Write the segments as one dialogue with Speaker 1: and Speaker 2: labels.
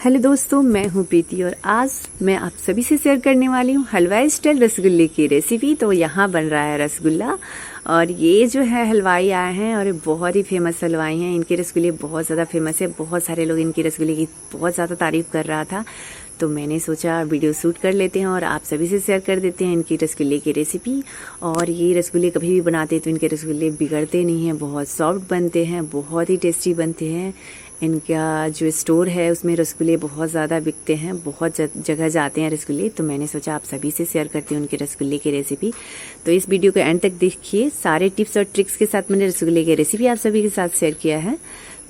Speaker 1: Hello दोस्तों, मैं हूँ प्रीति और आज मैं आप सभी से शेयर करने वाली हूँ हलवाई स्टाइल रसगुल्ले की रेसिपी। तो यहाँ बन रहा है रसगुल्ला और ये जो है हलवाई आए हैं और बहुत ही फेमस हलवाई हैं। इनके रसगुल्ले बहुत ज़्यादा फेमस है, बहुत सारे लोग इनके रसगुल्ले की बहुत ज़्यादा तारीफ़ कर रहा था। तो मैंने सोचा वीडियो शूट कर लेते हैं और आप सभी से शेयर कर देते हैं इनकी रसगुल्ले की रेसिपी। और ये रसगुल्ले कभी भी बनाते तो इनके रसगुल्ले बिगड़ते नहीं हैं, बहुत सॉफ्ट बनते हैं, बहुत ही टेस्टी बनते हैं। इनका जो स्टोर है उसमें रसगुल्ले बहुत ज़्यादा बिकते हैं, बहुत जगह जाते हैं रसगुल्ले। तो मैंने सोचा आप सभी से शेयर करती हूँ उनके रसगुल्ले की रेसिपी। तो इस वीडियो को एंड तक देखिए, सारे टिप्स और ट्रिक्स के साथ मैंने रसगुल्ले की रेसिपी आप सभी के साथ शेयर किया है।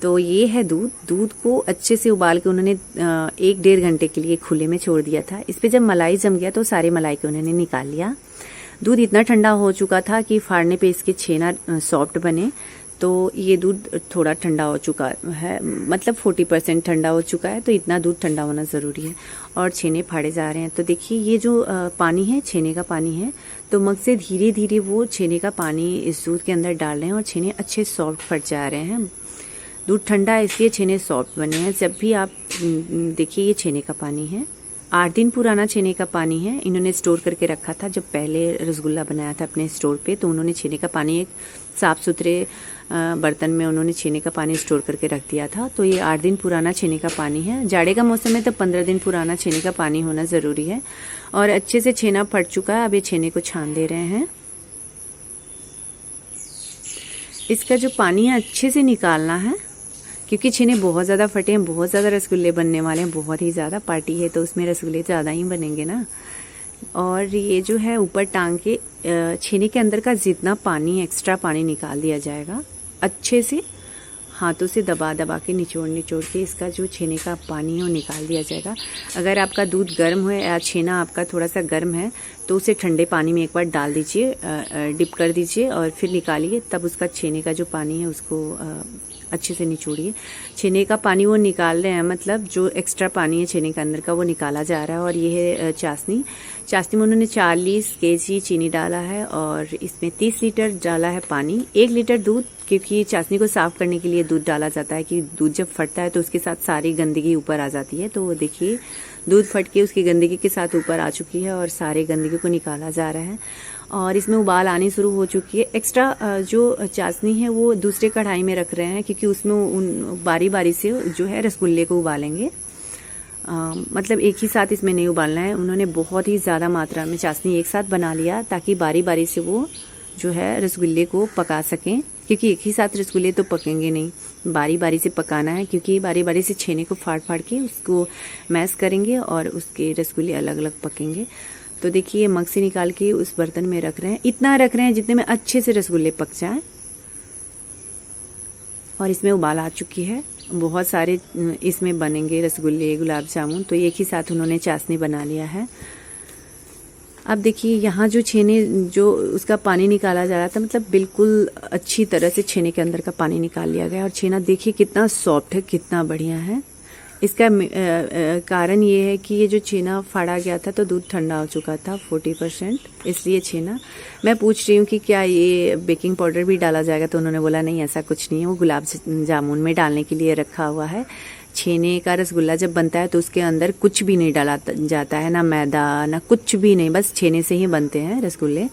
Speaker 1: तो ये है दूध को अच्छे से उबाल के उन्होंने 1-1.5 घंटे के लिए खुले में छोड़ दिया था। इस पे जब मलाई जम गया तो सारे मलाई को उन्होंने निकाल लिया। दूध इतना ठंडा हो चुका था कि फाड़ने पे इसके छेना सॉफ्ट बने। तो ये दूध थोड़ा ठंडा हो चुका है, मतलब 40% ठंडा हो चुका है। तो इतना दूध ठंडा होना ज़रूरी है और छेने फाड़े जा रहे हैं। तो देखिए ये जो पानी है छेने का पानी है, तो मग से धीरे धीरे वो छेने का पानी इस दूध के अंदर डाल रहे हैं और छेने अच्छे सॉफ्ट फट जा रहे हैं। दूध ठंडा है इसलिए छेने सॉफ्ट बने हैं। जब भी आप देखिए, ये छेने का पानी है, 8 दिन पुराना छेने का पानी है। इन्होंने स्टोर करके रखा था जब पहले रसगुल्ला बनाया था अपने स्टोर पे। तो उन्होंने छेने का पानी एक साफ सुथरे बर्तन में उन्होंने छेने का पानी स्टोर करके रख दिया था। तो ये 8 दिन पुराना छेने का पानी है। जाड़े का मौसम है तो 15 दिन पुराना छेने का पानी होना ज़रूरी है। और अच्छे से छेना फट चुका है। अब ये छेने को छान दे रहे हैं। इसका जो पानी है अच्छे से निकालना है, क्योंकि छेने बहुत ज़्यादा फटे हैं, बहुत ज़्यादा रसगुल्ले बनने वाले हैं, बहुत ही ज़्यादा पार्टी है तो उसमें रसगुल्ले ज़्यादा ही बनेंगे ना। और ये जो है ऊपर टांग के छेने के अंदर का जितना पानी, एक्स्ट्रा पानी निकाल दिया जाएगा। अच्छे से हाथों से दबा दबा के निचोड़ के इसका जो छेने का पानी है वो निकाल दिया जाएगा। अगर आपका दूध गर्म है या छेना आपका थोड़ा सा गर्म है तो उसे ठंडे पानी में एक बार डाल दीजिए, डिप कर दीजिए और फिर निकालिए। तब उसका छेने का जो पानी है उसको अच्छे से निचोड़िए। छेने का पानी वो निकाल रहे हैं, मतलब जो एक्स्ट्रा पानी है छेने के अंदर का वो निकाला जा रहा है। और ये है चाशनी में उन्होंने 40 kg चीनी डाला है और इसमें 30 लीटर डाला है पानी। 1 लीटर दूध, क्योंकि चाशनी को साफ करने के लिए दूध डाला जाता है कि दूध जब फटता है तो उसके साथ सारी गंदगी ऊपर आ जाती है। तो देखिए दूध फट के उसकी गंदगी के साथ ऊपर आ चुकी है और सारे गंदगी को निकाला जा रहा है। और इसमें उबाल आनी शुरू हो चुकी है। एक्स्ट्रा जो चाशनी है वो दूसरे कढ़ाई में रख रहे हैं, क्योंकि उसमें बारी बारी से जो है रसगुल्ले को उबालेंगे। मतलब एक ही साथ इसमें नहीं उबालना है। उन्होंने बहुत ही ज़्यादा मात्रा में चाशनी एक साथ बना लिया ताकि बारी बारी से वो जो है रसगुल्ले को पका सकें, क्योंकि एक ही साथ रसगुल्ले तो पकेंगे नहीं, बारी बारी से पकाना है। क्योंकि बारी बारी से छेने को फाड़ फाड़ के उसको मैश करेंगे और उसके रसगुल्ले अलग अलग पकेंगे। तो देखिए मग से निकाल के उस बर्तन में रख रहे हैं, इतना रख रहे हैं जितने में अच्छे से रसगुल्ले पक जाएं। और इसमें उबाल आ चुकी है, बहुत सारे इसमें बनेंगे रसगुल्ले, गुलाब जामुन। तो एक ही साथ उन्होंने चाशनी बना लिया है। अब देखिए यहाँ जो छेने जो उसका पानी निकाला जा रहा था, मतलब बिल्कुल अच्छी तरह से छेने के अंदर का पानी निकाल लिया गया। और छेना देखिए कितना सॉफ्ट है, कितना बढ़िया है। इसका कारण ये है कि ये जो छेना फाड़ा गया था तो दूध ठंडा हो चुका था 40%, इसलिए छेना। मैं पूछ रही हूँ कि क्या ये बेकिंग पाउडर भी डाला जाएगा, तो उन्होंने बोला नहीं ऐसा कुछ नहीं है, वो गुलाब जामुन में डालने के लिए रखा हुआ है। छेने का रसगुल्ला जब बनता है तो उसके अंदर कुछ भी नहीं डाला जाता है, ना मैदा ना कुछ भी नहीं, बस छेने से ही बनते हैं रसगुल्ले।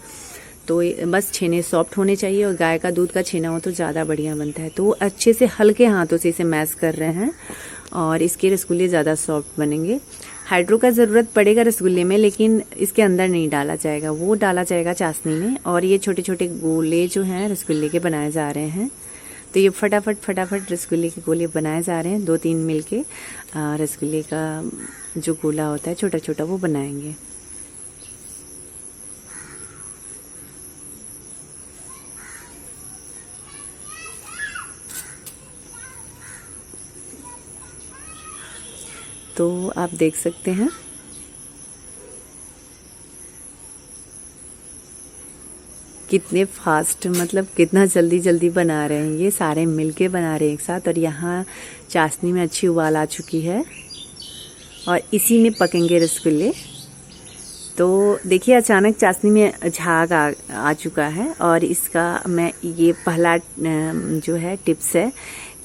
Speaker 1: तो बस छेने सॉफ्ट होने चाहिए और गाय का दूध का छेना हो तो ज़्यादा बढ़िया बनता है। तो वो अच्छे से हल्के हाथों से इसे मैश कर रहे हैं और इसके रसगुल्ले ज़्यादा सॉफ्ट बनेंगे। हाइड्रो का ज़रूरत पड़ेगा रसगुल्ले में, लेकिन इसके अंदर नहीं डाला जाएगा, वो डाला जाएगा चाशनी में। और ये छोटे छोटे गोले जो हैं रसगुल्ले के बनाए जा रहे हैं। तो ये फटाफट रसगुल्ले के गोले बनाए जा रहे हैं। 2-3 मिलके रसगुल्ले का जो गोला होता है छोटा छोटा वो बनाएंगे। तो आप देख सकते हैं कितने फास्ट, मतलब कितना जल्दी जल्दी बना रहे हैं। ये सारे मिलके बना रहे हैं एक साथ। और यहाँ चाशनी में अच्छी उबाल आ चुकी है और इसी में पकेंगे रसगुल्ले। तो देखिए अचानक चाशनी में झाग आ चुका है। और इसका मैं ये पहला जो है टिप्स है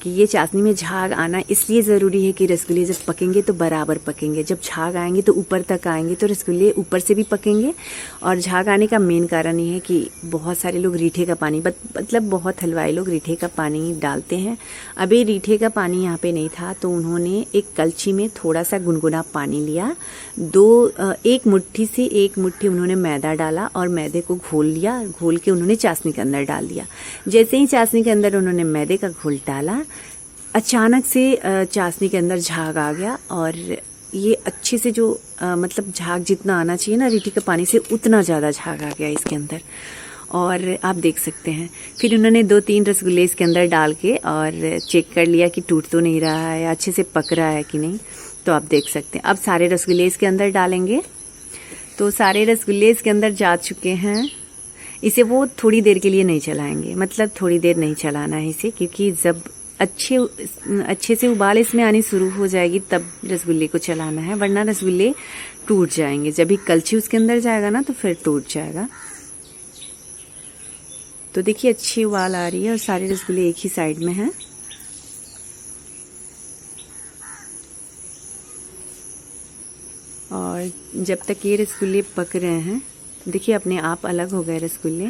Speaker 1: कि ये चाशनी में झाग आना इसलिए ज़रूरी है कि रसगुल्ले जब पकेंगे तो बराबर पकेंगे। जब झाग आएंगे तो ऊपर तक आएंगे तो रसगुल्ले ऊपर से भी पकेंगे। और झाग आने का मेन कारण ये है कि बहुत सारे लोग रीठे का पानी मतलब बहुत हलवाई लोग रीठे का पानी डालते हैं। अभी रीठे का पानी यहाँ पे नहीं था तो उन्होंने एक कलछी में थोड़ा सा गुनगुना पानी लिया, एक मुट्ठी से एक मुट्ठी उन्होंने मैदा डाला और मैदे को घोल लिया। घोल के उन्होंने चाशनी के अंदर डाल दिया। जैसे ही चाशनी के अंदर उन्होंने मैदे का घोल डाला, अचानक से चाशनी के अंदर झाग आ गया और ये अच्छे से जो मतलब झाग जितना आना चाहिए ना रीठी के पानी से, उतना ज़्यादा झाग आ गया इसके अंदर। और आप देख सकते हैं फिर उन्होंने 2-3 रसगुल्ले इसके अंदर डाल के और चेक कर लिया कि टूट तो नहीं रहा है, अच्छे से पक रहा है कि नहीं। तो आप देख सकते हैं अब सारे रसगुल्ले इसके अंदर डालेंगे। तो सारे रसगुल्ले इसके अंदर जा चुके हैं। इसे वो थोड़ी देर के लिए नहीं चलाएंगे, मतलब थोड़ी देर नहीं चलाना है इसे, क्योंकि जब अच्छे से उबाल इसमें आनी शुरू हो जाएगी तब रसगुल्ले को चलाना है, वरना रसगुल्ले टूट जाएंगे। जब भी कलछी उसके अंदर जाएगा ना तो फिर टूट जाएगा। तो देखिए अच्छी उबाल आ रही है और सारे रसगुल्ले एक ही साइड में हैं। और जब तक ये रसगुल्ले पक रहे हैं, देखिए अपने आप अलग हो गए रसगुल्ले,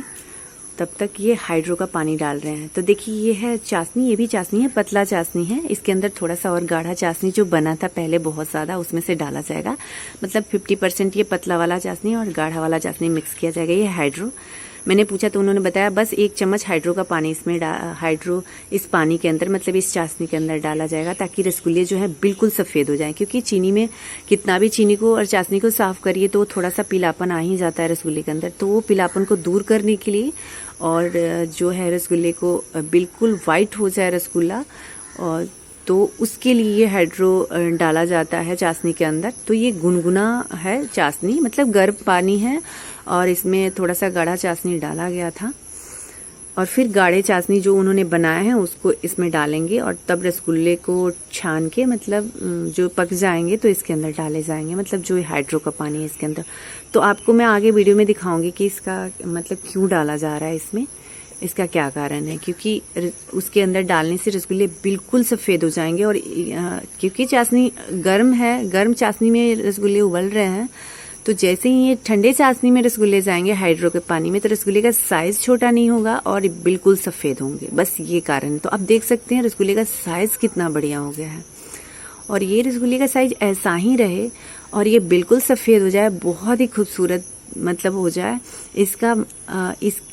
Speaker 1: तब तक ये हाइड्रो का पानी डाल रहे हैं। तो देखिए ये है चाशनी, ये भी चाशनी है, पतला चाशनी है। इसके अंदर थोड़ा सा और गाढ़ा चाशनी जो बना था पहले बहुत ज़्यादा, उसमें से डाला जाएगा। मतलब 50% ये पतला वाला चाशनी और गाढ़ा वाला चाशनी मिक्स किया जाएगा। ये हाइड्रो, मैंने पूछा तो उन्होंने बताया बस 1 चम्मच हाइड्रो का पानी इसमें हाइड्रो इस पानी के अंदर, मतलब इस चाशनी के अंदर डाला जाएगा, ताकि रसगुल्ले जो है बिल्कुल सफ़ेद हो जाएं। क्योंकि चीनी में कितना भी चीनी को और चाशनी को साफ़ करिए तो थोड़ा सा पीलापन आ ही जाता है रसगुल्ले के अंदर। तो वो पीलापन को दूर करने के लिए और जो है रसगुल्ले को बिल्कुल वाइट हो जाए रसगुल्ला, और तो उसके लिए ये हाइड्रो डाला जाता है चाशनी के अंदर। तो ये गुनगुना है चाशनी, मतलब गर्म पानी है और इसमें थोड़ा सा गाढ़ा चाशनी डाला गया था। और फिर गाढ़े चाशनी जो उन्होंने बनाया है उसको इसमें डालेंगे और तब रसगुल्ले को छान के, मतलब जो पक जाएंगे तो इसके अंदर डाले जाएंगे, मतलब जो हाइड्रो का पानी है इसके अंदर। तो आपको मैं आगे वीडियो में दिखाऊंगी कि इसका मतलब क्यों डाला जा रहा है इसमें, इसका क्या कारण है। क्योंकि उसके अंदर डालने से रसगुल्ले बिल्कुल सफ़ेद हो जाएंगे। और क्योंकि चाशनी गर्म है, गर्म चाशनी में रसगुल्ले उबल रहे हैं, तो जैसे ही ये ठंडे चाशनी में रसगुल्ले जाएंगे हाइड्रो के पानी में, तो रसगुल्ले का साइज़ छोटा नहीं होगा और बिल्कुल सफ़ेद होंगे। बस ये कारण है। तो आप देख सकते हैं रसगुल्ले का साइज़ कितना बढ़िया हो गया है। और ये रसगुल्ले का साइज़ ऐसा ही रहे और ये बिल्कुल सफ़ेद हो जाए, बहुत ही खूबसूरत मतलब हो जाए इसका।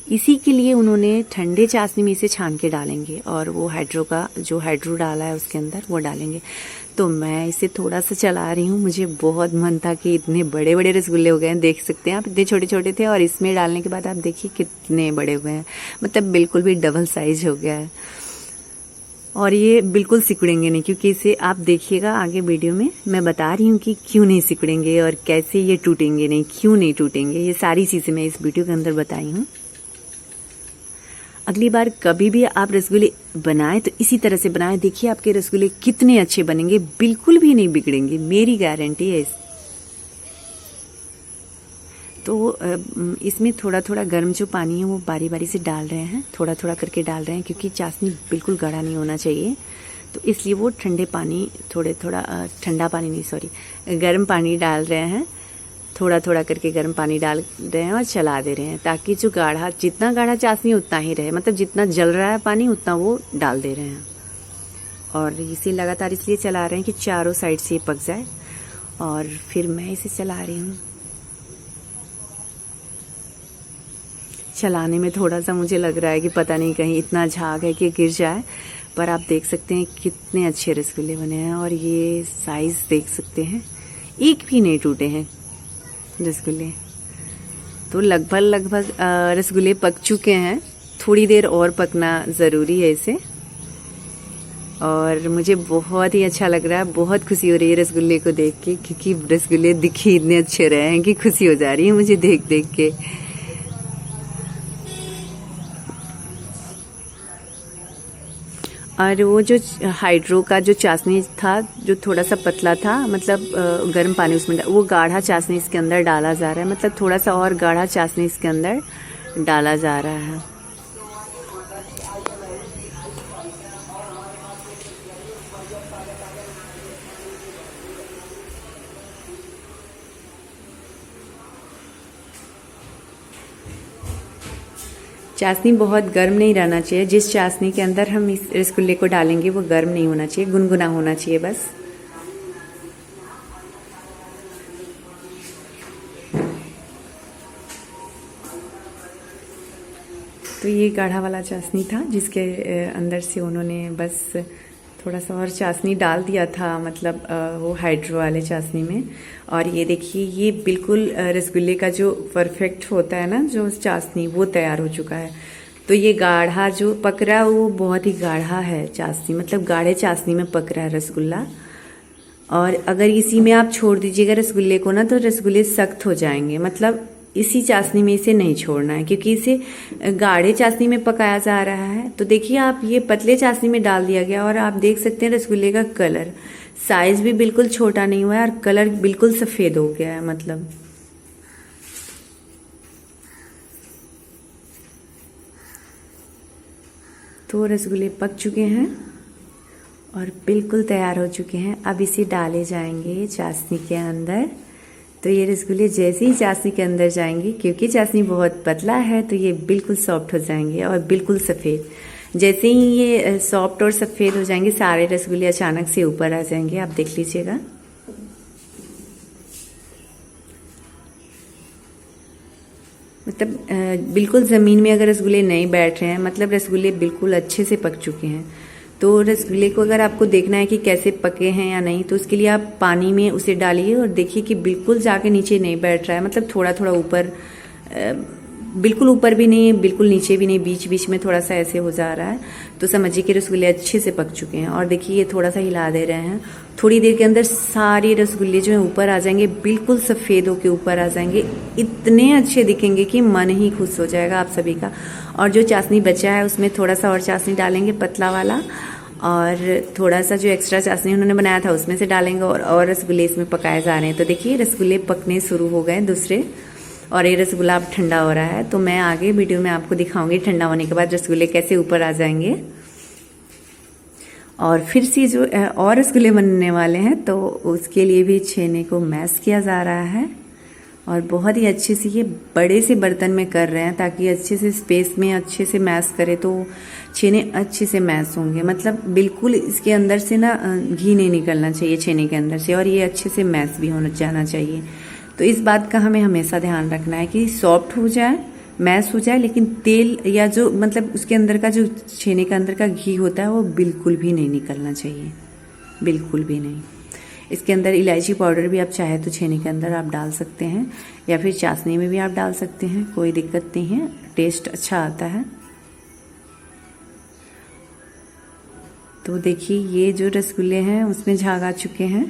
Speaker 1: इसी के लिए उन्होंने ठंडे चाशनी में इसे छान के डालेंगे और वो हाइड्रो का जो हाइड्रो डाला है उसके अंदर वो डालेंगे। तो मैं इसे थोड़ा सा चला रही हूँ। मुझे बहुत मन था कि इतने बड़े बड़े रसगुल्ले हो गए हैं, देख सकते हैं आप, इतने छोटे छोटे थे और इसमें डालने के बाद आप देखिए कितने बड़े हुए हैं, मतलब बिल्कुल भी डबल साइज हो गया है। और ये बिल्कुल सिकुड़ेंगे नहीं, क्योंकि इसे आप देखिएगा आगे वीडियो में मैं बता रही हूँ कि क्यों नहीं सिकुड़ेंगे और कैसे ये टूटेंगे नहीं, क्यों नहीं टूटेंगे, ये सारी चीज़ें मैं इस वीडियो के अंदर बताई हूँ। अगली बार कभी भी आप रसगुल्ले बनाएं तो इसी तरह से बनाएं। देखिए आपके रसगुल्ले कितने अच्छे बनेंगे, बिल्कुल भी नहीं बिगड़ेंगे, मेरी गारंटी है। तो इसमें थोड़ा थोड़ा गर्म जो पानी है वो बारी बारी से डाल रहे हैं, थोड़ा थोड़ा करके डाल रहे हैं, क्योंकि चाशनी बिल्कुल गाढ़ा नहीं होना चाहिए। तो इसलिए वो ठंडा पानी नहीं, सॉरी, गर्म पानी डाल रहे हैं, थोड़ा थोड़ा करके गर्म पानी डाल रहे हैं और चला दे रहे हैं, ताकि जो गाढ़ा, जितना गाढ़ा चाशनी उतना ही रहे, मतलब जितना जल रहा है पानी उतना वो डाल दे रहे हैं। और इसे लगातार इसलिए चला रहे हैं कि चारों साइड से पक जाए। और फिर मैं इसे चला रही हूँ। चलाने में थोड़ा सा मुझे लग रहा है कि पता नहीं कहीं इतना झाग है कि गिर जाए, पर आप देख सकते हैं कितने अच्छे रसगुल्ले बने हैं। और ये साइज़ देख सकते हैं, एक भी नहीं टूटे हैं रसगुल्ले। तो लगभग रसगुल्ले पक चुके हैं, थोड़ी देर और पकना ज़रूरी है इसे। और मुझे बहुत ही अच्छा लग रहा है, बहुत खुशी हो रही है रसगुल्ले को देख के, क्योंकि रसगुल्ले दिखे इतने अच्छे रहे हैं कि खुशी हो जा रही है मुझे देख देख के। और वो जो हाइड्रो का जो चाशनी था जो थोड़ा सा पतला था, मतलब गर्म पानी उसमें, वो गाढ़ा चाशनी इसके अंदर डाला जा रहा है, मतलब थोड़ा सा और गाढ़ा चाशनी इसके अंदर डाला जा रहा है। चाशनी बहुत गर्म नहीं रहना चाहिए। जिस चाशनी के अंदर हम इस रसगुल्ले को डालेंगे वो गर्म नहीं होना चाहिए, गुनगुना होना चाहिए बस। तो ये गाढ़ा वाला चाशनी था जिसके अंदर से उन्होंने बस थोड़ा सा और चाशनी डाल दिया था, मतलब वो हाइड्रो वाले चाशनी में। और ये देखिए ये बिल्कुल रसगुल्ले का जो परफेक्ट होता है ना जो चाशनी, वो तैयार हो चुका है। तो ये गाढ़ा जो पक रहा है वो बहुत ही गाढ़ा है चाशनी, मतलब गाढ़े चाशनी में पक रहा है रसगुल्ला। और अगर इसी में आप छोड़ दीजिएगा रसगुल्ले को ना तो रसगुल्ले सख्त हो जाएंगे, मतलब इसी चाशनी में इसे नहीं छोड़ना है क्योंकि इसे गाढ़े चाशनी में पकाया जा रहा है। तो देखिए आप ये पतले चाशनी में डाल दिया गया और आप देख सकते हैं रसगुल्ले का कलर, साइज भी बिल्कुल छोटा नहीं हुआ है और कलर बिल्कुल सफ़ेद हो गया है। मतलब तो रसगुल्ले पक चुके हैं और बिल्कुल तैयार हो चुके हैं। अब इसे डाले जाएंगे चाशनी के अंदर। तो ये रसगुल्ले जैसे ही चाशनी के अंदर जाएंगे, क्योंकि चाशनी बहुत पतला है तो ये बिल्कुल सॉफ्ट हो जाएंगे और बिल्कुल सफ़ेद। जैसे ही ये सॉफ्ट और सफ़ेद हो जाएंगे सारे रसगुल्ले अचानक से ऊपर आ जाएंगे, आप देख लीजिएगा। मतलब बिल्कुल ज़मीन में अगर रसगुल्ले नहीं बैठ रहे हैं, मतलब रसगुल्ले बिल्कुल अच्छे से पक चुके हैं। तो रसगुल्ले को अगर आपको देखना है कि कैसे पके हैं या नहीं, तो उसके लिए आप पानी में उसे डालिए और देखिए कि बिल्कुल जाके नीचे नहीं बैठ रहा है, मतलब थोड़ा थोड़ा ऊपर, बिल्कुल ऊपर भी नहीं, बिल्कुल नीचे भी नहीं, बीच बीच में थोड़ा सा ऐसे हो जा रहा है। तो समझिए कि रसगुल्ले अच्छे से पक चुके हैं। और देखिए ये थोड़ा सा हिला दे रहे हैं, थोड़ी देर के अंदर सारे रसगुल्ले जो है ऊपर आ जाएंगे, बिल्कुल सफ़ेद होके ऊपर आ जाएंगे, इतने अच्छे दिखेंगे कि मन ही खुश हो जाएगा आप सभी का। और जो चाशनी बचा है उसमें थोड़ा सा और चाशनी डालेंगे पतला वाला, और थोड़ा सा जो एक्स्ट्रा चाशनी उन्होंने बनाया था उसमें से डालेंगे और रसगुल्ले इसमें पकाए जा रहे हैं। तो देखिए रसगुल्ले पकने शुरू हो गए दूसरे, और ये रसगुल्ला अब ठंडा हो रहा है। तो मैं आगे वीडियो में आपको दिखाऊंगी ठंडा होने के बाद रसगुल्ले कैसे ऊपर आ जाएंगे। और फिर से जो और रसगुल्ले बनने वाले हैं तो उसके लिए भी छेने को मैश किया जा रहा है और बहुत ही अच्छे से ये बड़े से बर्तन में कर रहे हैं ताकि अच्छे से स्पेस में अच्छे से मैश करे तो छेने अच्छे से मैश होंगे। मतलब बिल्कुल इसके अंदर से ना घी नहीं निकलना चाहिए छेने के अंदर से, और ये अच्छे से मैश भी होना जाना चाहिए। तो इस बात का हमें हमेशा ध्यान रखना है कि सॉफ्ट हो जाए, मैश हो जाए, लेकिन तेल या जो मतलब उसके अंदर का जो छेने के अंदर का घी होता है वो बिल्कुल भी नहीं निकलना चाहिए, बिल्कुल भी नहीं। इसके अंदर इलायची पाउडर भी आप चाहे तो छेने के अंदर आप डाल सकते हैं, या फिर चाशनी में भी आप डाल सकते हैं, कोई दिक्कत नहीं है, टेस्ट अच्छा आता है। तो देखिए ये जो रसगुल्ले हैं उसमें झाग आ चुके हैं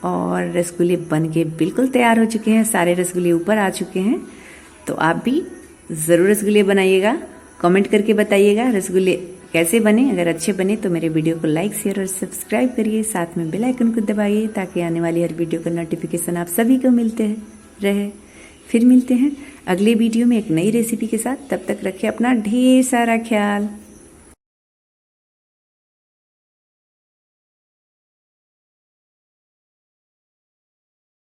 Speaker 1: और रसगुल्ले बन के बिल्कुल तैयार हो चुके हैं, सारे रसगुल्ले ऊपर आ चुके हैं। तो आप भी ज़रूर रसगुल्ले बनाइएगा, कमेंट करके बताइएगा रसगुल्ले कैसे बने। अगर अच्छे बने तो मेरे वीडियो को लाइक शेयर और सब्सक्राइब करिए, साथ में बेल आइकन को दबाइए ताकि आने वाली हर वीडियो का नोटिफिकेशन आप सभी को मिलते रहे। फिर मिलते हैं अगले वीडियो में एक नई रेसिपी के साथ, तब तक रखिए अपना ढेर सारा ख्याल।